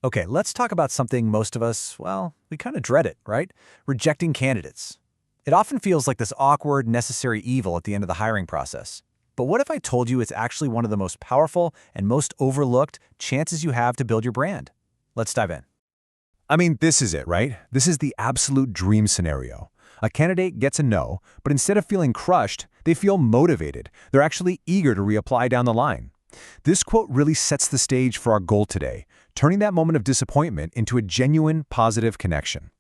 Okay, let's talk about something most of us, well, we kind of dread it, right? Rejecting candidates. It often feels like this awkward, necessary evil at the end of the hiring process. But what if I told you it's actually one of the most powerful and most overlooked chances you have to build your brand? Let's dive in. I mean, this is it, right? This is the absolute dream scenario. A candidate gets a no, but instead of feeling crushed, they feel motivated. They're actually eager to reapply down the line. This quote really sets the stage for our goal today, turning that moment of disappointment into a genuine, positive connection.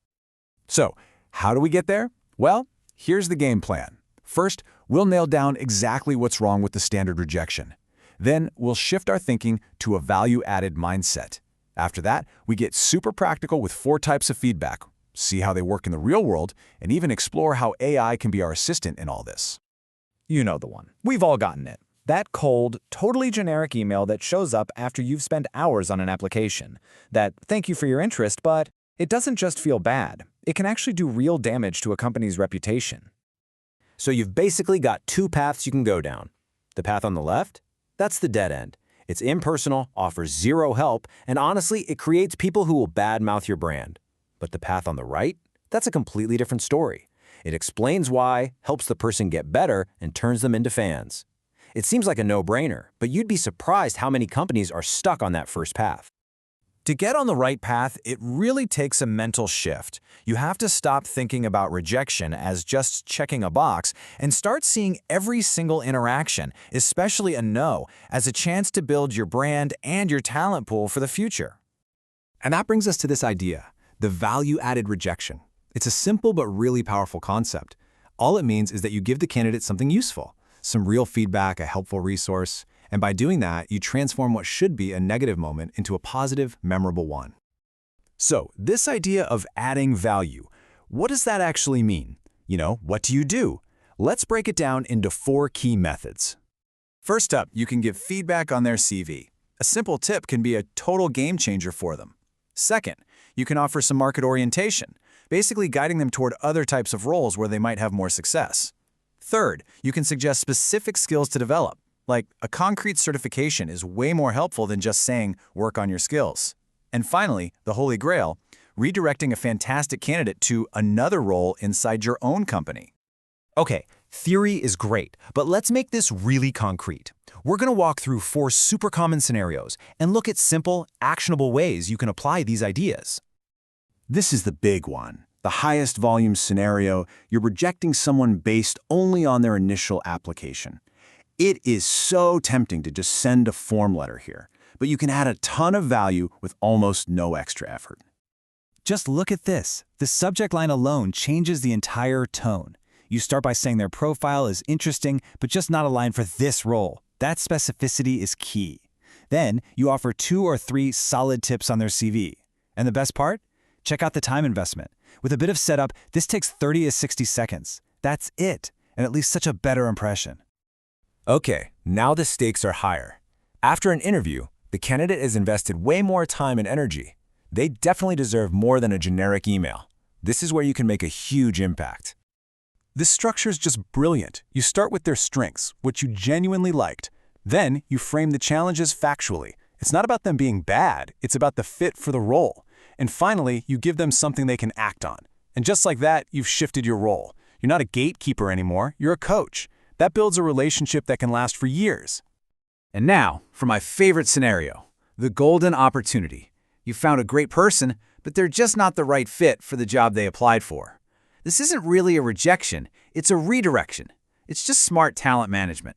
So, how do we get there? Well, here's the game plan. First, we'll nail down exactly what's wrong with the standard rejection. Then, we'll shift our thinking to a value-added mindset. After that, we get super practical with 4 types of feedback, see how they work in the real world, and even explore how AI can be our assistant in all this. You know the one. We've all gotten it. That cold, totally generic email that shows up after you've spent hours on an application. That "thank you for your interest," but it doesn't just feel bad. It can actually do real damage to a company's reputation. So you've basically got 2 paths you can go down. The path on the left? That's the dead end. It's impersonal, offers 0 help, and honestly, it creates people who will badmouth your brand. But the path on the right? That's a completely different story. It explains why, helps the person get better, and turns them into fans. It seems like a no-brainer, but you'd be surprised how many companies are stuck on that first path. To get on the right path, it really takes a mental shift. You have to stop thinking about rejection as just checking a box and start seeing every single interaction, especially a no, as a chance to build your brand and your talent pool for the future. And that brings us to this idea, the value-added rejection. It's a simple but really powerful concept. All it means is that you give the candidate something useful, some real feedback, a helpful resource, and by doing that, you transform what should be a negative moment into a positive, memorable one. So, this idea of adding value, what does that actually mean? What do you do? Let's break it down into 4 key methods. First up, you can give feedback on their CV. A simple tip can be a total game changer for them. Second, you can offer some market orientation, basically guiding them toward other types of roles where they might have more success. Third, you can suggest specific skills to develop, like a concrete certification is way more helpful than just saying, work on your skills. And finally, the holy grail, redirecting a fantastic candidate to another role inside your own company. Okay, theory is great, but let's make this really concrete. We're going to walk through 4 super common scenarios and look at simple, actionable ways you can apply these ideas. This is the big one. The highest volume scenario, you're rejecting someone based only on their initial application. It is so tempting to just send a form letter here, but you can add a ton of value with almost no extra effort. Just look at this. The subject line alone changes the entire tone. You start by saying their profile is interesting, but just not aligned for this role. That specificity is key. Then, you offer 2 or 3 solid tips on their CV. And the best part? Check out the time investment. With a bit of setup, this takes 30 to 60 seconds. That's it, and at least such a better impression. Okay, now the stakes are higher. After an interview, the candidate has invested way more time and energy. They definitely deserve more than a generic email. This is where you can make a huge impact. This structure is just brilliant. You start with their strengths, what you genuinely liked. Then you frame the challenges factually. It's not about them being bad, it's about the fit for the role. And finally, you give them something they can act on. And just like that, you've shifted your role. You're not a gatekeeper anymore, you're a coach. That builds a relationship that can last for years. And now, for my favorite scenario, the golden opportunity. You found a great person, but they're just not the right fit for the job they applied for. This isn't really a rejection, it's a redirection. It's just smart talent management.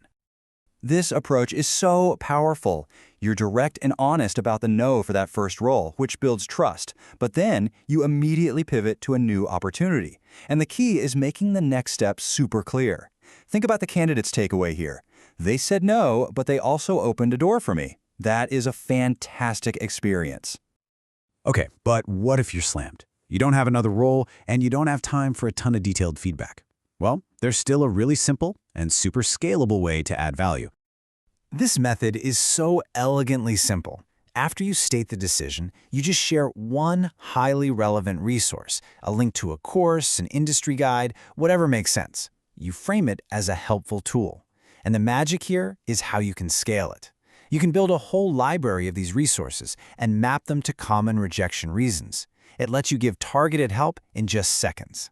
This approach is so powerful. You're direct and honest about the no for that first role, which builds trust. But then you immediately pivot to a new opportunity. And the key is making the next step super clear. Think about the candidate's takeaway here. They said no, but they also opened a door for me. That is a fantastic experience. Okay, but what if you're slammed? You don't have another role, and you don't have time for a ton of detailed feedback. Well, there's still a really simple and super scalable way to add value. This method is so elegantly simple. After you state the decision, you just share one highly relevant resource, a link to a course, an industry guide, whatever makes sense. You frame it as a helpful tool. And the magic here is how you can scale it. You can build a whole library of these resources and map them to common rejection reasons. It lets you give targeted help in just seconds.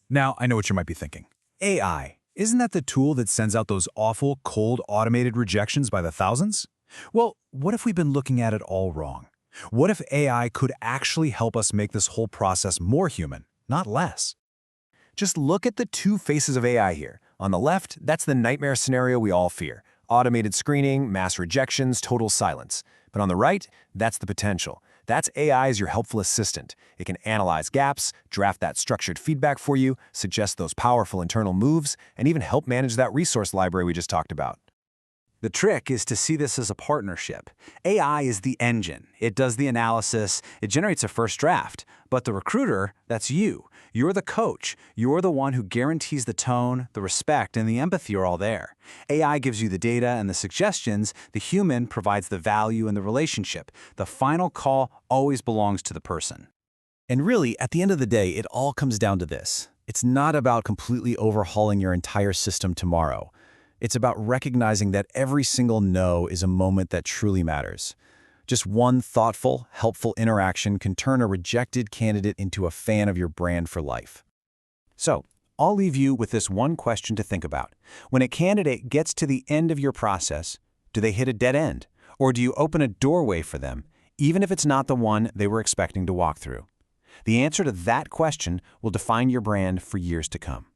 Now, I know what you might be thinking. AI, isn't that the tool that sends out those awful, cold, automated rejections by the thousands? Well, what if we've been looking at it all wrong? What if AI could actually help us make this whole process more human, not less? Just look at the two faces of AI here. On the left, that's the nightmare scenario we all fear. Automated screening, mass rejections, total silence. But on the right, that's the potential. That's AI as your helpful assistant. It can analyze gaps, draft that structured feedback for you, suggest those powerful internal moves, and even help manage that resource library we just talked about. The trick is to see this as a partnership. AI is the engine. It does the analysis, it generates a first draft. But the recruiter, that's you. You're the coach. You're the one who guarantees the tone, the respect, and the empathy are all there. AI gives you the data and the suggestions. The human provides the value and the relationship. The final call always belongs to the person. And really, at the end of the day, it all comes down to this. It's not about completely overhauling your entire system tomorrow. It's about recognizing that every single no is a moment that truly matters. Just one thoughtful, helpful interaction can turn a rejected candidate into a fan of your brand for life. So, I'll leave you with this one question to think about. When a candidate gets to the end of your process, do they hit a dead end? Or do you open a doorway for them, even if it's not the one they were expecting to walk through? The answer to that question will define your brand for years to come.